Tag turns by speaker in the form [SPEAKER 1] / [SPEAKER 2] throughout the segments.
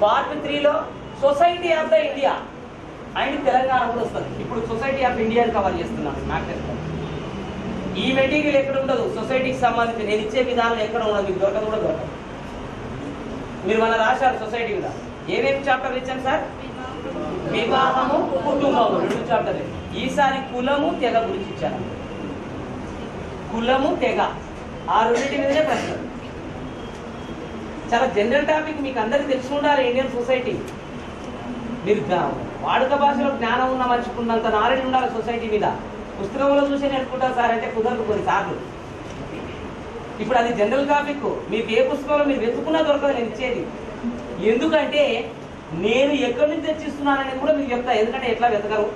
[SPEAKER 1] Part 3లో society of the India and Telangana కూడా వస్తుంది. ఇప్పుడు సొసైటీ ఆఫ్ ఇండియాని కవర్ చేస్తున్నాను. నాకు ఈ మెటీరియల్ ఎక్కడ ఉండదు. సొసైటీకి సంబంధించి నేను ఇచ్చే విధానం ఎక్కడ ఉండదు, మీకు దొరకదు కూడా దొరకదు. మీరు మన రాశారు సొసైటీ మీద ఏమేమి చాప్టర్లు ఇచ్చాను సార్? వివాహము, కుటుంబము 2 చాప్టర్లు. ఈసారి కులము తెగ గురించి ఇచ్చాను. కులము తెగ ఆ రెండింటి మీదనే ప్రశ్న. చాలా జనరల్ టాపిక్, మీకు అందరికీ తెలిసి ఉండాలి. ఇండియన్ సొసైటీ మీరు వాడుక భాషలో జ్ఞానం ఉన్న మర్చుకున్నంత నాలెడ్జ్ ఉండాలి సొసైటీ మీద. పుస్తకంలో చూసి నేర్చుకుంటారు సార్ అంటే కుదరదు కొన్నిసార్లు. ఇప్పుడు అది జనరల్ టాపిక్, మీకు ఏ పుస్తకంలో మీరు వెతుకున్నా దొరకదు నేను ఇచ్చేది. ఎందుకంటే నేను ఎక్కడి నుంచి తెచ్చిస్తున్నాను అనేది కూడా మీకు చెప్తా. ఎందుకంటే ఎట్లా వెతకరు.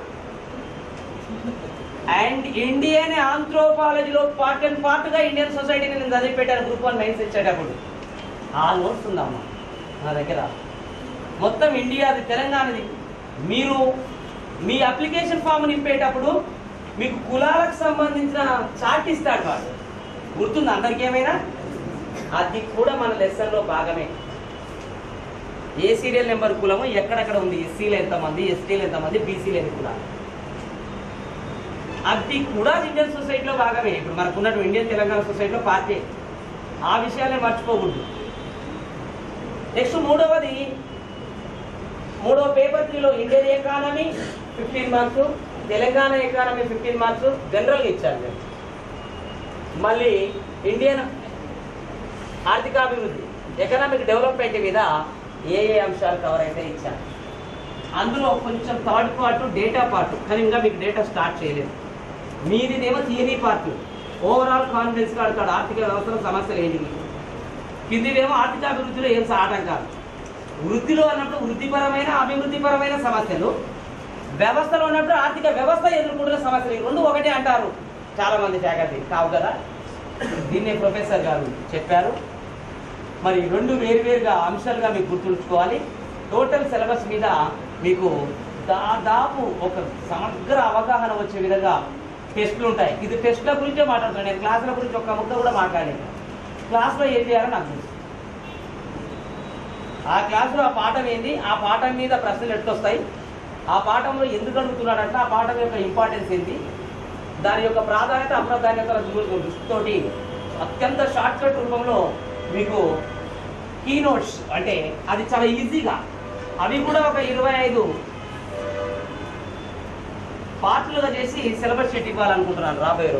[SPEAKER 1] అండ్ ఇండియన్ ఆంథ్రోపాలజీలో పార్ట్ అండ్ పార్ట్గా ఇండియన్ సొసైటీని నేను చదివి పెట్టాను గ్రూప్ 1 మెయిన్స్ ఇచ్చేటప్పుడు. ఆ నోట్స్ ఉందమ్మా నా దగ్గర. మొత్తం ఇండియాది, తెలంగాణది. మీరు మీ అప్లికేషన్ ఫామ్ నింపేటప్పుడు మీకు కులాలకు సంబంధించిన చార్ట్ ఇస్తాడు వాడు. గుర్తుంది అందరికీ ఏమైనా? అది కూడా మన లెసన్లో భాగమే. ఏ సీరియల్ నెంబర్ కులము ఎక్కడెక్కడ ఉంది, ఎస్సీలు ఎంతమంది, ఎస్టీలు ఎంతమంది, బీసీలు ఎన్ని కులాలు, అది కూడా ఇండియన్ సొసైటీలో భాగమే. ఇప్పుడు మనకు ఉన్నట్టు ఇండియన్ తెలంగాణ సొసైటీలో పార్టీ. ఆ విషయాలే మర్చిపోకూడదు. నెక్స్ట్ మూడవ పేపర్ 3లో Indian economy 15 marks, Telangana economy 15 marks జనరల్గా ఇచ్చారు. మళ్ళీ ఇండియన్ ఆర్థికాభివృద్ధి, ఎకనామిక్ డెవలప్మెంట్ మీద ఏ అంశాలు కవర్ అయితే ఇచ్చాను. అందులో కొంచెం థర్డ్ పార్ట్ డేటా పార్ట్, కానీ ఇంకా మీకు డేటా స్టార్ట్ చేయలేదు. మీదిదేమో థియరీ పార్ట్, ఓవరాల్ కాన్ఫిడెన్స్గా అడుగుతాడు. ఆర్థిక వ్యవస్థలో సమస్యలు ఏంటి, కిందివేమో ఆర్థికాభివృద్ధిలో ఏం ఆటంకాలు. వృద్ధిలో అన్నప్పుడు వృద్ధిపరమైన అభివృద్ధిపరమైన సమస్యలు, వ్యవస్థలో ఉన్నప్పుడు ఆర్థిక వ్యవస్థ ఎదుర్కొంటున్న సమస్యలు. 2 ఒకటే అంటారు చాలామంది ఫ్యాకల్టీ. కావు కదా, దీన్నే ప్రొఫెసర్ గారు చెప్పారు. మరి 2 వేరువేరుగా అంశాలుగా మీకు గుర్తుంచుకోవాలి. టోటల్ సిలబస్ మీద మీకు దాదాపు ఒక సమగ్ర అవగాహన వచ్చే విధంగా టెస్టులు ఉంటాయి. ఇది టెస్టుల గురించే మాట్లాడుతున్నాను నేను. క్లాసుల గురించి ఒక్క ముక్క కూడా మాట్లాడలేదు. క్లాస్లో ఏం చేయాలో నాకు తెలుసు. ఆ క్లాసులో ఆ పాఠం ఏంది, ఆ పాఠం మీద ప్రశ్నలు ఎట్లొస్తాయి, ఆ పాఠంలో ఎందుకు అడుగుతున్నాడంటే ఆ పాఠం యొక్క ఇంపార్టెన్స్ ఏంటి, దాని యొక్క ప్రాధాన్యత అప్రాధాన్యతల దృష్టితోటి అత్యంత షార్ట్కట్ రూపంలో మీకు కీ నోట్స్, అంటే అది చాలా ఈజీగా, అవి కూడా ఒక 25 పార్ట్లుగా చేసి సిలబస్ షీట్ ఇవ్వాలనుకుంటున్నాను రాబోయే రోజు.